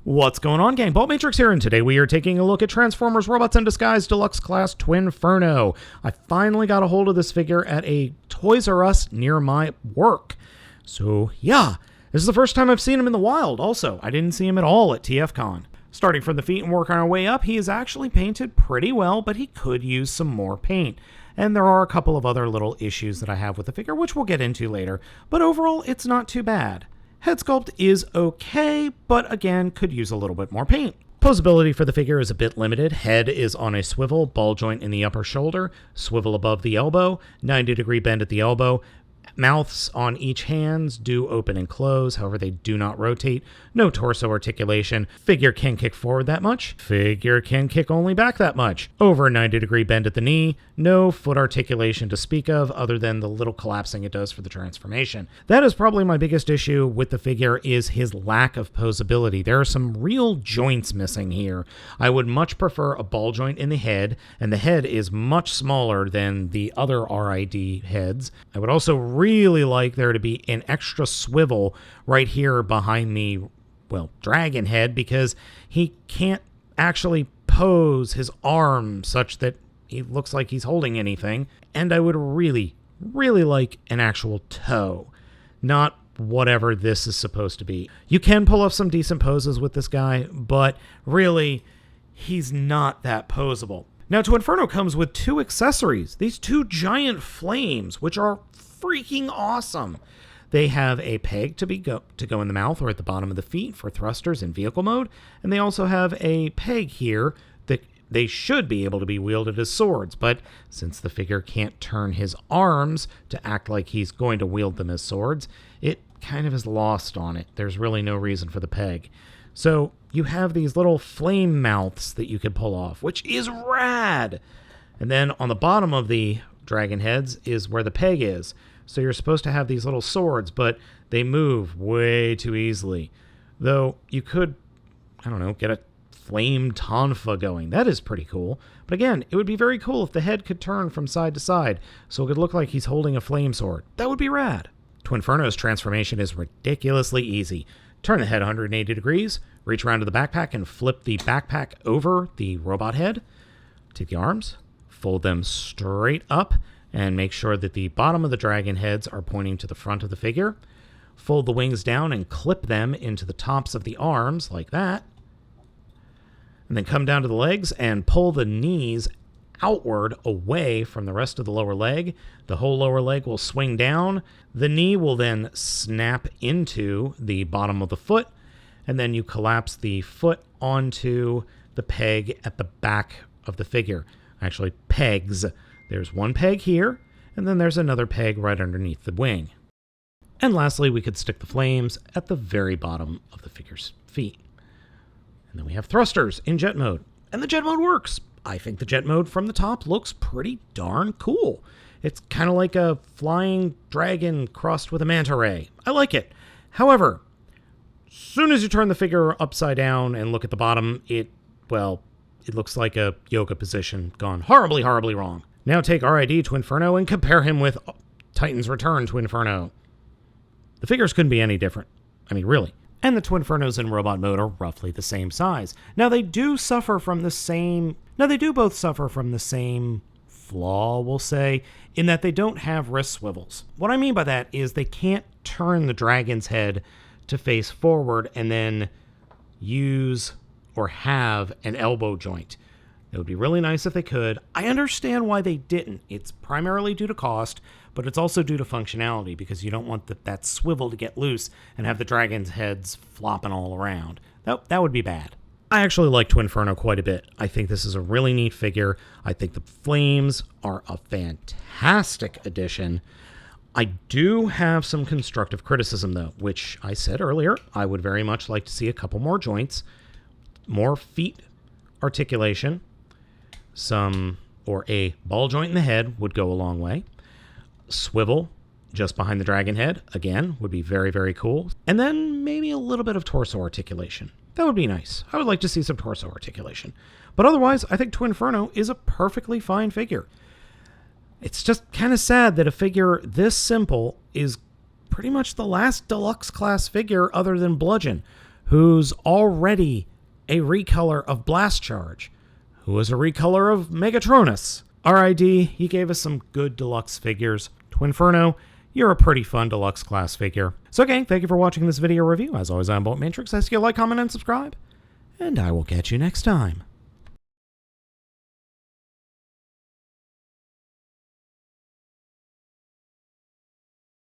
What's going on, gang? Baltmatrix here, and today we are taking a look at Transformers Robots in Disguise Deluxe Class Twinferno. I finally got a hold of this figure at a Toys R Us near my work. So, yeah, this is the first time I've seen him in the wild, also. I didn't see him at all at TFCon. Starting from the feet and working our way up, he is actually painted pretty well, but he could use some more paint. And there are a couple of other little issues that I have with the figure, which we'll get into later, but overall, it's not too bad. Head sculpt is okay, but again, could use a little bit more paint. Posability for the figure is a bit limited. Head is on a swivel, ball joint in the upper shoulder, swivel above the elbow, 90-degree bend at the elbow. Mouths on each hands do open and close, however they do not rotate. No torso articulation. Figure can kick forward that much. Figure can kick only back that much. Over 90-degree bend at the knee. No foot articulation to speak of other than the little collapsing it does for the transformation. That is probably my biggest issue with the figure, is his lack of posability. There are some real joints missing here. I would much prefer a ball joint in the head, and the head is much smaller than the other RID heads. I would also really like there to be an extra swivel right here behind the, well, dragon head, because he can't actually pose his arm such that he looks like he's holding anything. And I would really like an actual toe, not whatever this is supposed to be. You can pull off some decent poses with this guy, but really, he's not that posable. Now, Twinferno comes with two accessories, these two giant flames, which are freaking awesome. They have a peg to go in the mouth or at the bottom of the feet for thrusters in vehicle mode, and they also have a peg here that they should be able to be wielded as swords, but since the figure can't turn his arms to act like he's going to wield them as swords, it kind of is lost on it. There's really no reason for the peg. So you have these little flame mouths that you could pull off, which is rad. And then on the bottom of the dragon heads is where the peg is. So you're supposed to have these little swords, but they move way too easily. Though you could, I don't know, get a flame tonfa going. That is pretty cool. But again, it would be very cool if the head could turn from side to side, so it could look like he's holding a flame sword. That would be rad. Twinferno's transformation is ridiculously easy. Turn the head 180 degrees, reach around to the backpack and flip the backpack over the robot head. Take the arms, fold them straight up, and make sure that the bottom of the dragon heads are pointing to the front of the figure. Fold the wings down and clip them into the tops of the arms, like that. And then come down to the legs and pull the knees outward away from the rest of the lower leg. The whole lower leg will swing down. The knee will then snap into the bottom of the foot, and then you collapse the foot onto the peg at the back of the figure. Actually, pegs. There's one peg here, and then there's another peg right underneath the wing. And lastly, we could stick the flames at the very bottom of the figure's feet. And then we have thrusters in jet mode. And the jet mode works. I think the jet mode from the top looks pretty darn cool. It's kind of like a flying dragon crossed with a manta ray. I like it. However, as soon as you turn the figure upside down and look at the bottom, it looks like a yoga position gone horribly wrong. Now take RID Twinferno and compare him with Titan's Return Twinferno. The figures couldn't be any different. I mean, really. And the Twinfernos in robot mode are roughly the same size. Now they do both suffer from the same flaw, we'll say, in that they don't have wrist swivels. What I mean by that is they can't turn the dragon's head to face forward and then use or have an elbow joint. It would be really nice if they could. I understand why they didn't. It's primarily due to cost, but it's also due to functionality, because you don't want that swivel to get loose and have the dragon's heads flopping all around. That would be bad. I actually like Twinferno quite a bit. I think this is a really neat figure. I think the flames are a fantastic addition. I do have some constructive criticism, though, which I said earlier. I would very much like to see a couple more joints, more feet articulation, or a ball joint in the head would go a long way. Swivel just behind the dragon head, again, would be very cool. And then maybe a little bit of torso articulation. That would be nice. I would like to see some torso articulation. But otherwise, I think Twinferno is a perfectly fine figure. It's just kind of sad that a figure this simple is pretty much the last deluxe class figure other than Bludgeon, who's already a recolor of Blast Charge, who is a recolor of Megatronus. RID, he gave us some good deluxe figures. Twinferno, you're a pretty fun deluxe class figure. So gang, thank you for watching this video review. As always, I'm Baltmatrix. I ask you to like, comment, and subscribe. And I will catch you next time.